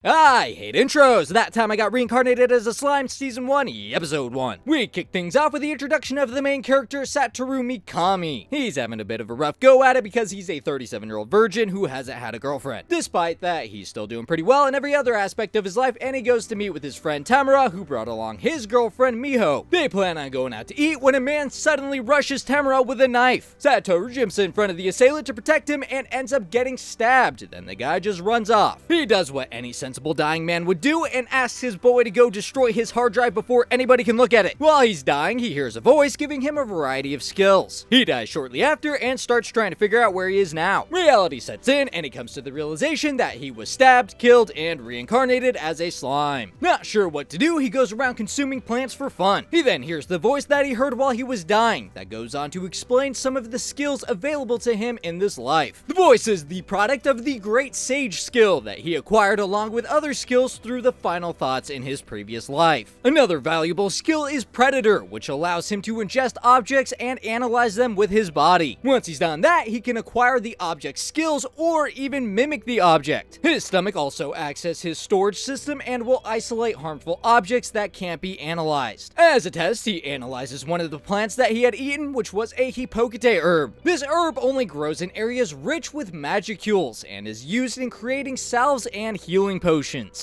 I hate intros! That time I got reincarnated as a slime, Season 1, Episode 1. We kick things off with the introduction of the main character, Satoru Mikami. He's having a bit of a rough go at it because he's a 37-year-old virgin who hasn't had a girlfriend. Despite that, he's still doing pretty well in every other aspect of his life, and he goes to meet with his friend Tamara, who brought along his girlfriend Miho. They plan on going out to eat when a man suddenly rushes Tamara with a knife. Satoru jumps in front of the assailant to protect him and ends up getting stabbed. Then the guy just runs off. He does what any sensible dying man would do and asks his boy to go destroy his hard drive before anybody can look at it. While he's dying, he hears a voice giving him a variety of skills. He dies shortly after and starts trying to figure out where he is now. Reality sets in and he comes to the realization that he was stabbed, killed, and reincarnated as a slime. Not sure what to do, he goes around consuming plants for fun. He then hears the voice that he heard while he was dying that goes on to explain some of the skills available to him in this life. The voice is the product of the Great Sage skill that he acquired along with other skills through the final thoughts in his previous life. Another valuable skill is Predator, which allows him to ingest objects and analyze them with his body. Once he's done that, he can acquire the object's skills or even mimic the object. His stomach also acts as his storage system and will isolate harmful objects that can't be analyzed. As a test, he analyzes one of the plants that he had eaten, which was a Hippocate herb. This herb only grows in areas rich with magicules and is used in creating salves and healing potions.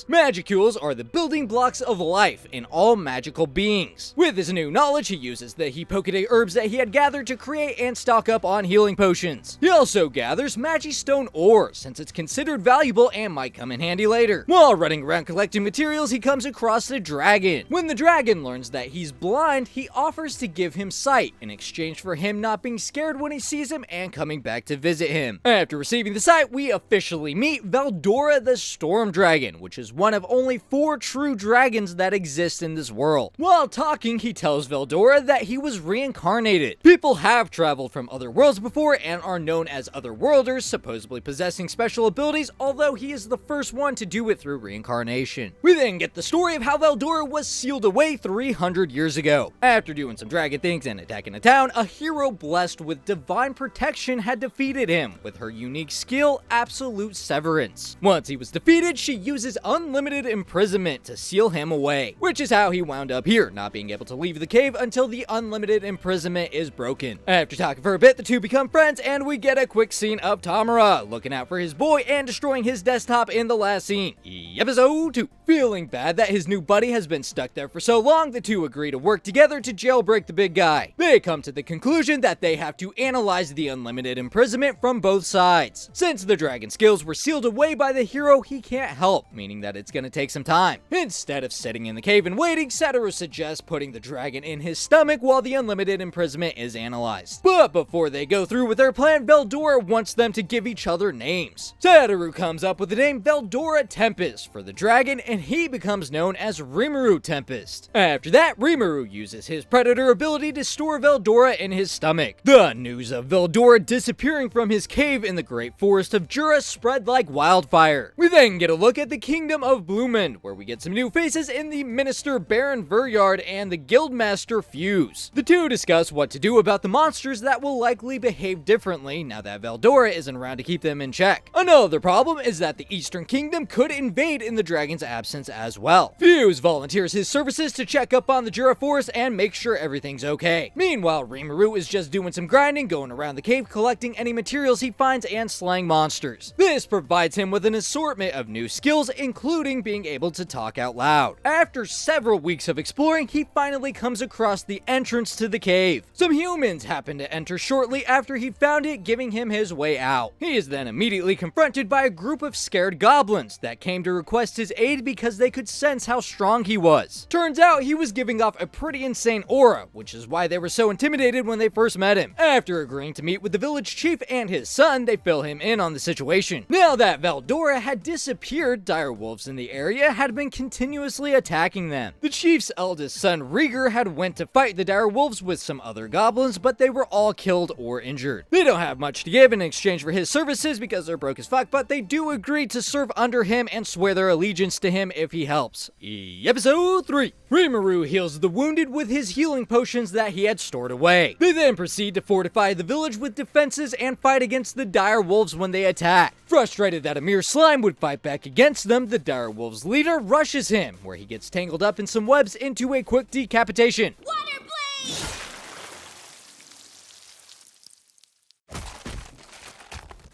Magicules are the building blocks of life in all magical beings. With his new knowledge, he uses the Hippocate herbs that he had gathered to create and stock up on healing potions. He also gathers Magistone ore, since it's considered valuable and might come in handy later. While running around collecting materials, he comes across the dragon. When the dragon learns that he's blind, he offers to give him sight in exchange for him not being scared when he sees him and coming back to visit him. After receiving the sight, we officially meet Veldora the Storm Dragon, which is one of only 4 true dragons that exist in this world. While talking, he tells Veldora that he was reincarnated. People have traveled from other worlds before and are known as otherworlders, supposedly possessing special abilities, although he is the first one to do it through reincarnation. We then get the story of how Veldora was sealed away 300 years ago. After doing some dragon things and attacking a town, a hero blessed with divine protection had defeated him with her unique skill, Absolute Severance. Once he was defeated, she uses unlimited imprisonment to seal him away, which is how he wound up here, not being able to leave the cave until the unlimited imprisonment is broken. After talking for a bit, the two become friends, and we get a quick scene of Tamara looking out for his boy and destroying his desktop in the last scene. Episode 2. Feeling bad that his new buddy has been stuck there for so long, the two agree to work together to jailbreak the big guy. They come to the conclusion that they have to analyze the unlimited imprisonment from both sides. Since the dragon skills were sealed away by the hero, he can't help, meaning that it's gonna take some time. Instead of sitting in the cave and waiting, Satoru suggests putting the dragon in his stomach while the unlimited imprisonment is analyzed. But before they go through with their plan, Veldora wants them to give each other names. Satoru comes up with the name Veldora Tempest for the dragon, and he becomes known as Rimuru Tempest. After that, Rimuru uses his Predator ability to store Veldora in his stomach. The news of Veldora disappearing from his cave in the Great Forest of Jura spread like wildfire. We then get a look at the Kingdom of Bloomin, where we get some new faces in the Minister Baron Veryard and the Guildmaster Fuse. The two discuss what to do about the monsters that will likely behave differently now that Veldora isn't around to keep them in check. Another problem is that the Eastern Kingdom could invade in the dragon's absence as well. Fuse volunteers his services to check up on the Jura Forest and make sure everything's okay. Meanwhile, Rimuru is just doing some grinding, going around the cave collecting any materials he finds and slaying monsters. This provides him with an assortment of new skills, including being able to talk out loud. After several weeks of exploring, he finally comes across the entrance to the cave. Some humans happen to enter shortly after he found it, giving him his way out. He is then immediately confronted by a group of scared goblins that came to request his aid because they could sense how strong he was. Turns out he was giving off a pretty insane aura, which is why they were so intimidated when they first met him. After agreeing to meet with the village chief and his son, they fill him in on the situation. Now that Veldora had disappeared, dire wolves in the area had been continuously attacking them. The chief's eldest son, Rieger, had went to fight the dire wolves with some other goblins, but they were all killed or injured. They don't have much to give in exchange for his services because they're broke as fuck, but they do agree to serve under him and swear their allegiance to him if he helps. Episode 3. Rimuru heals the wounded with his healing potions that he had stored away. They then proceed to fortify the village with defenses and fight against the dire wolves when they attack. Frustrated that a mere slime would fight back against against them, the direwolves' leader rushes him, where he gets tangled up in some webs into a quick decapitation. Water blade!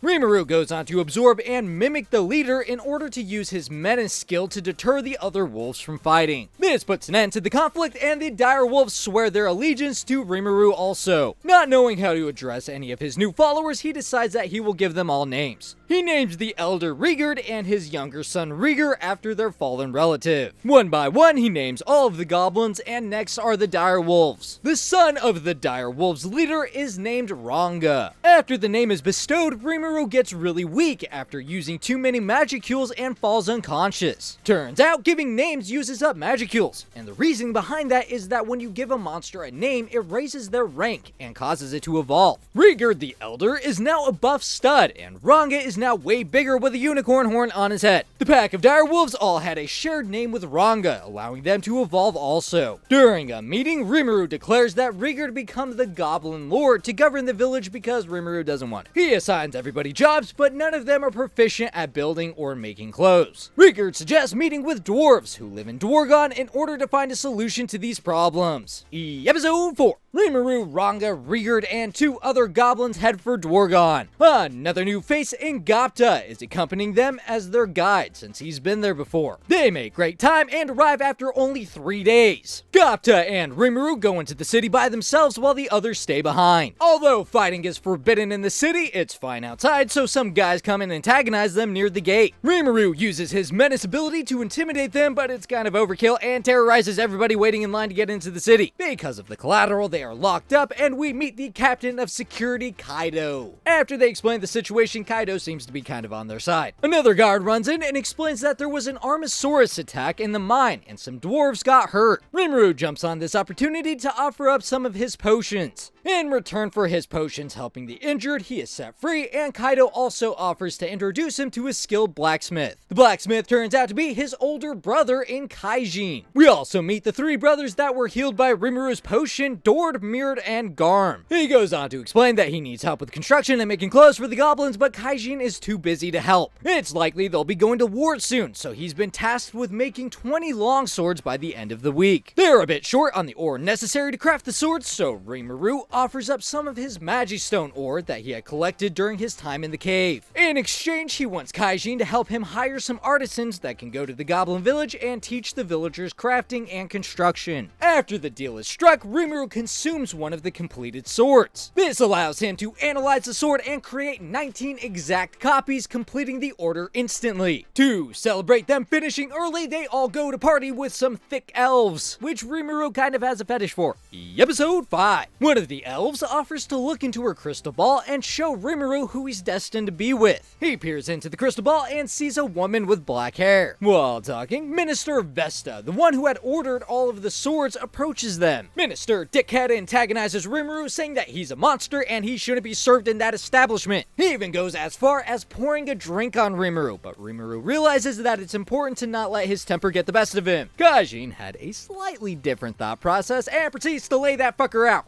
Rimuru goes on to absorb and mimic the leader in order to use his menace skill to deter the other wolves from fighting. This puts an end to the conflict, and the direwolves swear their allegiance to Rimuru also. Not knowing how to address any of his new followers, he decides that he will give them all names. He names the elder Rigurd and his younger son Rieger after their fallen relative. One by one, he names all of the goblins, and next are the direwolves. The son of the direwolves leader is named Ranga. After the name is bestowed, Rimuru gets really weak after using too many magicules and falls unconscious. Turns out giving names uses up magicules, and the reasoning behind that is that when you give a monster a name, it raises their rank and causes it to evolve. Rigurd the Elder is now a buff stud, and Ranga is now way bigger with a unicorn horn on his head. The pack of direwolves all had a shared name with Ranga, allowing them to evolve also. During a meeting, Rimuru declares that Rigurd become the Goblin Lord to govern the village because Rimuru doesn't want it. He assigns everybody jobs, but none of them are proficient at building or making clothes. Rigurd suggests meeting with dwarves who live in Dwargon in order to find a solution to these problems. Episode 4. Rimuru, Ranga, Rigurd, and 2 other goblins head for Dwargon. Another new face in Gapta is accompanying them as their guide since he's been there before. They make great time and arrive after only 3 days. Gapta and Rimuru go into the city by themselves while the others stay behind. Although fighting is forbidden in the city, it's fine outside, so some guys come and antagonize them near the gate. Rimuru uses his menace ability to intimidate them, but it's kind of overkill and terrorizes everybody waiting in line to get into the city. Because of the collateral, they are locked up, and we meet the captain of security, Kaido. After they explain the situation, Kaido seems to be kind of on their side. Another guard runs in and explains that there was an Armosaurus attack in the mine, and some dwarves got hurt. Rimuru jumps on this opportunity to offer up some of his potions. In return for his potions helping the injured, he is set free, and Kaido also offers to introduce him to a skilled blacksmith. The blacksmith turns out to be his older brother in Kaijin. We also meet the 3 brothers that were healed by Rimuru's potion, Dord, Mirrod, and Garm. He goes on to explain that he needs help with construction and making clothes for the goblins, but Kaijin is too busy to help. It's likely they'll be going to war soon, so he's been tasked with making 20 longswords by the end of the week. They're a bit short on the ore necessary to craft the swords, so Rimuru offers up some of his Magistone ore that he had collected during his time in the cave. In exchange, he wants Kaijin to help him hire some artisans that can go to the Goblin village and teach the villagers crafting and construction. After the deal is struck, Rimuru consumes one of the completed swords. This allows him to analyze the sword and create 19 exact copies, completing the order instantly. To celebrate them finishing early, they all go to party with some thick elves, which Rimuru kind of has a fetish for. Episode 5. One of the elves offers to look into her crystal ball and show Rimuru who he's destined to be with. He peers into the crystal ball and sees a woman with black hair. While talking, Minister Vesta, the one who had ordered all of the swords, approaches them. Minister Dickhead antagonizes Rimuru, saying that he's a monster and he shouldn't be served in that establishment. He even goes as far as pouring a drink on Rimuru, but Rimuru realizes that it's important to not let his temper get the best of him. Kaijin had a slightly different thought process and proceeds to lay that fucker out.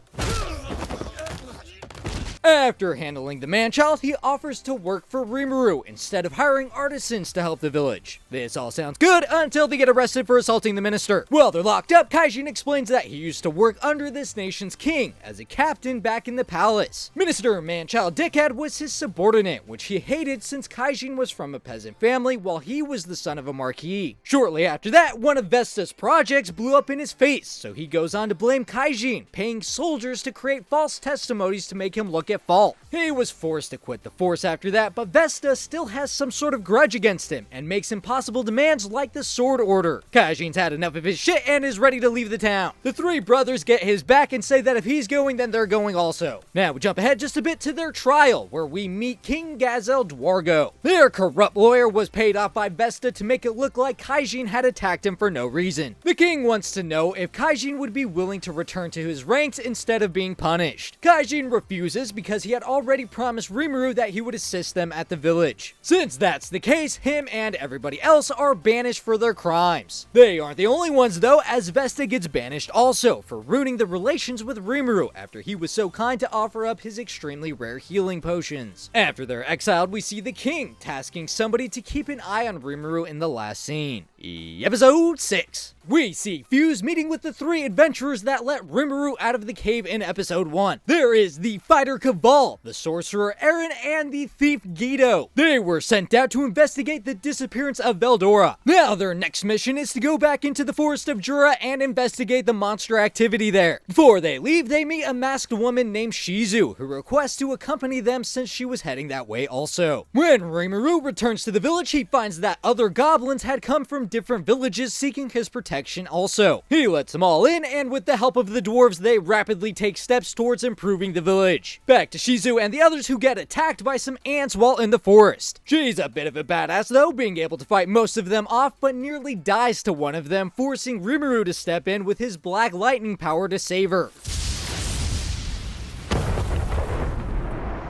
After handling the man-child, he offers to work for Rimuru instead of hiring artisans to help the village. This all sounds good until they get arrested for assaulting the minister. While they're locked up, Kaijin explains that he used to work under this nation's king as a captain back in the palace. Minister Man-Child Dickhead was his subordinate, which he hated since Kaijin was from a peasant family while he was the son of a marquis. Shortly after that, one of Vesta's projects blew up in his face, so he goes on to blame Kaijin, paying soldiers to create false testimonies to make him look at fault. He was forced to quit the force after that, but Vesta still has some sort of grudge against him and makes impossible demands like the sword order. Kaijin's had enough of his shit and is ready to leave the town. The 3 brothers get his back and say that if he's going, then they're going also. Now we jump ahead just a bit to their trial, where we meet King Gazel Dwargo. Their corrupt lawyer was paid off by Vesta to make it look like Kaijin had attacked him for no reason. The king wants to know if Kaijin would be willing to return to his ranks instead of being punished. Kaijin refuses because because he had already promised Rimuru that he would assist them at the village. Since that's the case, him and everybody else are banished for their crimes. They aren't the only ones though, as Vesta gets banished also for ruining the relations with Rimuru after he was so kind to offer up his extremely rare healing potions. After they're exiled, we see the king tasking somebody to keep an eye on Rimuru in the last scene. Episode 6. We see Fuse meeting with the 3 adventurers that let Rimuru out of the cave in episode 1. There is the fighter Cabal, the sorcerer Eren, and the thief Guido. They were sent out to investigate the disappearance of Veldora. Now their next mission is to go back into the forest of Jura and investigate the monster activity there. Before they leave, they meet a masked woman named Shizu, who requests to accompany them since she was heading that way also. When Rimuru returns to the village, he finds that other goblins had come from different villages seeking his protection also. He lets them all in, and with the help of the dwarves, they rapidly take steps towards improving the village. Back to Shizu and the others, who get attacked by some ants while in the forest. She's a bit of a badass though, being able to fight most of them off, but nearly dies to one of them, forcing Rimuru to step in with his black lightning power to save her.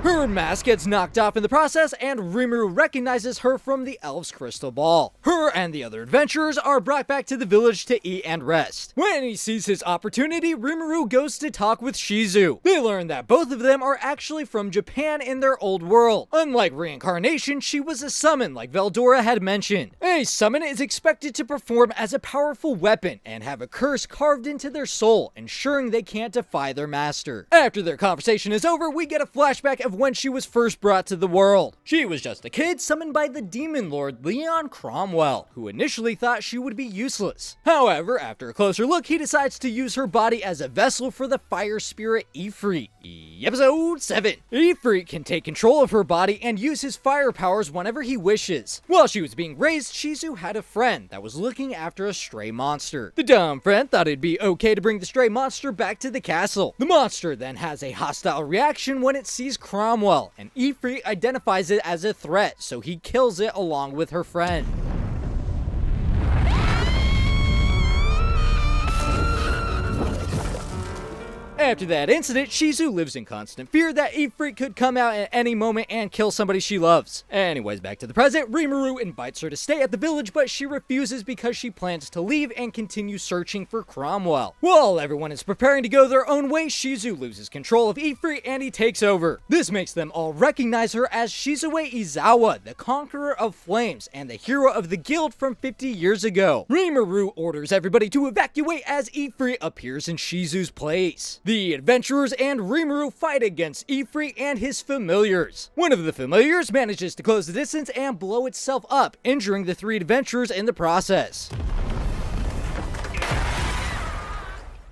Her mask gets knocked off in the process, and Rimuru recognizes her from the elf's crystal ball. Her and the other adventurers are brought back to the village to eat and rest. When he sees his opportunity, Rimuru goes to talk with Shizu. They learn that both of them are actually from Japan in their old world. Unlike Reincarnation, she was a summon like Veldora had mentioned. A summon is expected to perform as a powerful weapon and have a curse carved into their soul, ensuring they can't defy their master. After their conversation is over, we get a flashback of when she was first brought to the world. She was just a kid summoned by the demon lord Leon Cromwell, who initially thought she would be useless. However, after a closer look, he decides to use her body as a vessel for the fire spirit Ifrit. Episode 7. Ifrit can take control of her body and use his fire powers whenever he wishes. While she was being raised, Shizu had a friend that was looking after a stray monster. The dumb friend thought it'd be okay to bring the stray monster back to the castle. The monster then has a hostile reaction when it sees Cromwell, and Ifrit identifies it as a threat, so he kills it along with her friend. After that incident, Shizu lives in constant fear that Ifrit could come out at any moment and kill somebody she loves. Anyways, back to the present, Rimuru invites her to stay at the village, but she refuses because she plans to leave and continue searching for Cromwell. While everyone is preparing to go their own way, Shizu loses control of Ifrit and he takes over. This makes them all recognize her as Shizue Izawa, the Conqueror of Flames and the hero of the guild from 50 years ago. Rimuru orders everybody to evacuate as Ifrit appears in Shizu's place. The adventurers and Rimuru fight against Ifrit and his familiars. One of the familiars manages to close the distance and blow itself up, injuring the 3 adventurers in the process.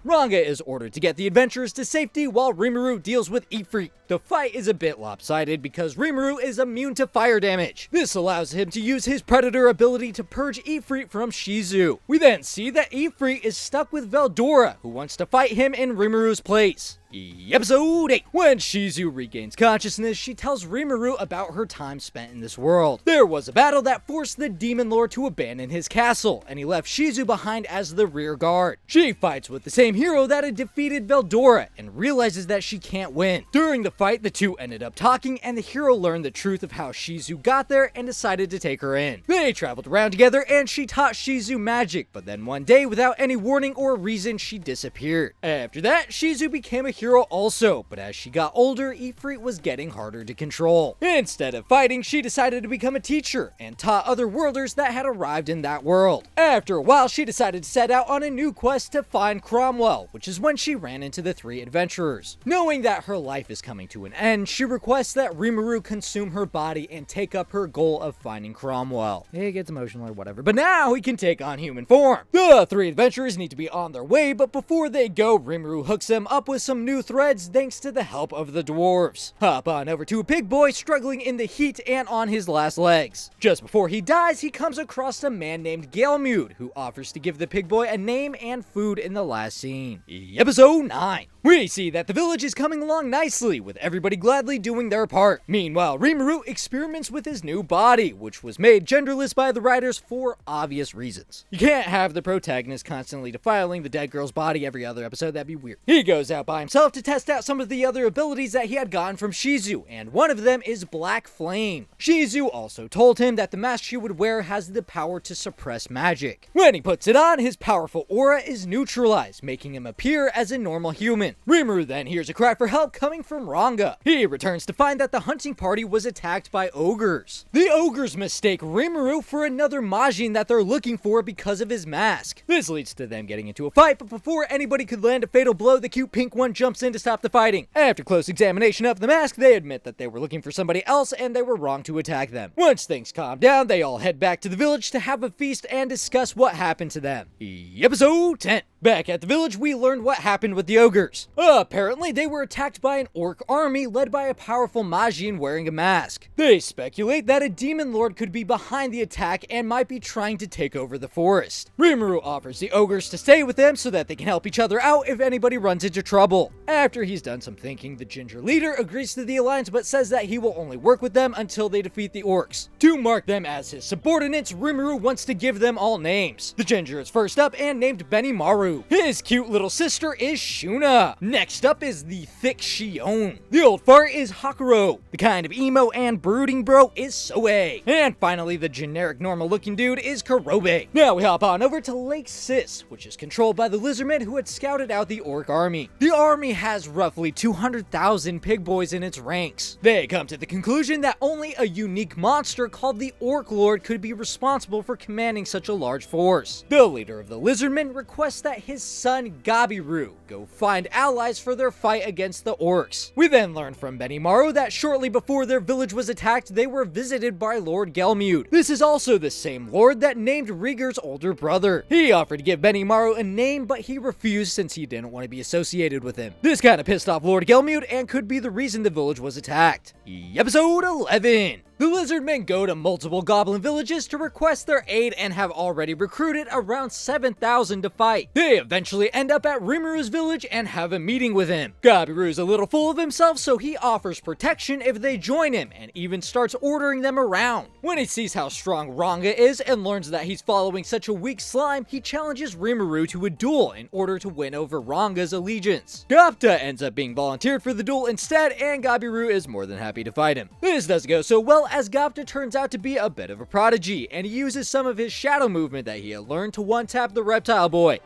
Ranga is ordered to get the adventurers to safety while Rimuru deals with Ifrit. The fight is a bit lopsided because Rimuru is immune to fire damage. This allows him to use his predator ability to purge Ifrit from Shizu. We then see that Ifrit is stuck with Veldora, who wants to fight him in Rimuru's place. Episode 8. When Shizu regains consciousness, she tells Rimuru about her time spent in this world. There was a battle that forced the demon lord to abandon his castle, and he left Shizu behind as the rear guard. She fights with the same hero that had defeated Veldora, and realizes that she can't win. During the fight, the two ended up talking, and the hero learned the truth of how Shizu got there and decided to take her in. They traveled around together, and she taught Shizu magic, but then one day, without any warning or reason, she disappeared. After that, Shizu became a hero also, but as she got older, Ifrit was getting harder to control. Instead of fighting, she decided to become a teacher and taught other worlders that had arrived in that world. After a while, she decided to set out on a new quest to find Cromwell, which is when she ran into the 3 adventurers. Knowing that her life is coming to an end, she requests that Rimuru consume her body and take up her goal of finding Cromwell. He gets emotional or whatever, but now he can take on human form. The 3 adventurers need to be on their way, but before they go, Rimuru hooks them up with some new threads thanks to the help of the dwarves. Hop on over to a pig boy struggling in the heat and on his last legs. Just before he dies, he comes across a man named Galmude, who offers to give the pig boy a name and food in the last scene. Episode 9. We see that the village is coming along nicely, with everybody gladly doing their part. Meanwhile, Rimuru experiments with his new body, which was made genderless by the writers for obvious reasons. You can't have the protagonist constantly defiling the dead girl's body every other episode, that'd be weird. He goes out by himself to test out some of the other abilities that he had gotten from Shizu, and one of them is Black Flame. Shizu also told him that the mask she would wear has the power to suppress magic. When he puts it on, his powerful aura is neutralized, making him appear as a normal human. Rimuru then hears a cry for help coming from Ranga. He returns to find that the hunting party was attacked by ogres. The ogres mistake Rimuru for another Majin that they're looking for because of his mask. This leads to them getting into a fight, but before anybody could land a fatal blow, the cute pink one jumps in to stop the fighting. After close examination of the mask, they admit that they were looking for somebody else and they were wrong to attack them. Once things calm down, they all head back to the village to have a feast and discuss what happened to them. Episode 10. Back at the village, we learned what happened with the ogres. Apparently, they were attacked by an orc army led by a powerful Majin wearing a mask. They speculate that a demon lord could be behind the attack and might be trying to take over the forest. Rimuru offers the ogres to stay with them so that they can help each other out if anybody runs into trouble. After he's done some thinking, the ginger leader agrees to the alliance but says that he will only work with them until they defeat the orcs. To mark them as his subordinates, Rimuru wants to give them all names. The ginger is first up and named Benimaru. His cute little sister is Shuna. Next up is the thick Shion. The old fart is Hakuro. The kind of emo and brooding bro is Soe. And finally, the generic normal looking dude is Kurobe. Now we hop on over to Lake Sis, which is controlled by the lizardmen who had scouted out the orc army. The army has roughly 200,000 pig boys in its ranks. They come to the conclusion that only a unique monster called the Orc Lord could be responsible for commanding such a large force. The leader of the lizardmen requests that his son Gabiru go find allies for their fight against the orcs. We then learn from Benimaru that shortly before their village was attacked, they were visited by Lord Gelmud. This is also the same lord that named Rieger's older brother. He offered to give Benimaru a name, but he refused since he didn't want to be associated with him. This kind of pissed off Lord Gelmud and could be the reason the village was attacked. Episode 11. The lizardmen go to multiple goblin villages to request their aid and have already recruited around 7,000 to fight. They eventually end up at Rimuru's village and have a meeting with him. Gabiru's a little full of himself, so he offers protection if they join him and even starts ordering them around. When he sees how strong Ranga is and learns that he's following such a weak slime, he challenges Rimuru to a duel in order to win over Ranga's allegiance. Gapta ends up being volunteered for the duel instead, and Gabiru is more than happy to fight him. This doesn't go so well as Gapta turns out to be a bit of a prodigy, and he uses some of his shadow movement that he had learned to one-tap the reptile boy.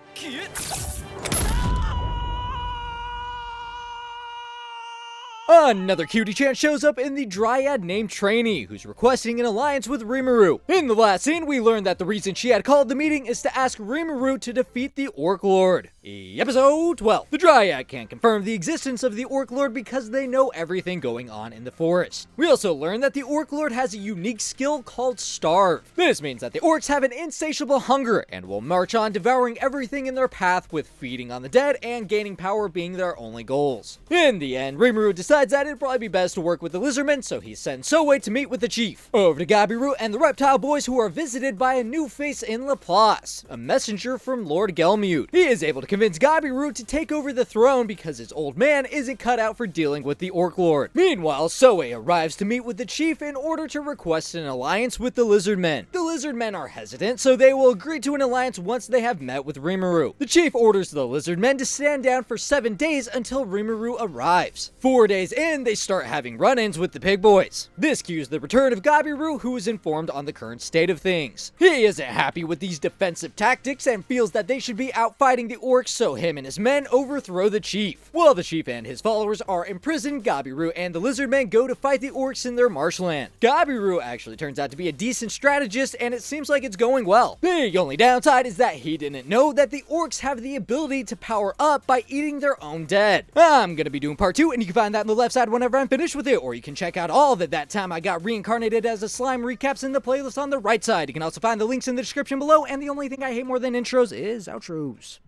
Another cutie chant shows up in the dryad named Trainee, who's requesting an alliance with Rimuru. In the last scene, we learned that the reason she had called the meeting is to ask Rimuru to defeat the Orc Lord. Episode 12. The dryad can't confirm the existence of the Orc Lord because they know everything going on in the forest. We also learned that the Orc Lord has a unique skill called Starve. This means that the orcs have an insatiable hunger and will march on devouring everything in their path, with feeding on the dead and gaining power being their only goals. In the end, Rimuru decides that it'd probably be best to work with the lizardmen, so he sends Soe to meet with the chief. Over to Gabiru and the reptile boys, who are visited by a new face in Laplace, a messenger from Lord Gelmud. He is able to convince Gabiru to take over the throne because his old man isn't cut out for dealing with the Orc Lord. Meanwhile, Soe arrives to meet with the chief in order to request an alliance with the lizardmen. The lizardmen are hesitant, so they will agree to an alliance once they have met with Rimuru. The chief orders the lizardmen to stand down for 7 days until Rimuru arrives. 4 days in, they start having run-ins with the pig boys. This cues the return of Gabiru, who is informed on the current state of things. He isn't happy with these defensive tactics and feels that they should be out fighting the orcs, so him and his men overthrow the chief. While the chief and his followers are imprisoned, Gabiru and the lizardmen go to fight the orcs in their marshland. Gabiru actually turns out to be a decent strategist, and it seems like it's going well. The only downside is that he didn't know that the orcs have the ability to power up by eating their own dead. I'm gonna be doing part 2, and you can find that on the left side whenever I'm finished with it, or you can check out all that time I got reincarnated as a slime recaps in the playlist on the right side. You can also find the links in the description below, and the only thing I hate more than intros is outros.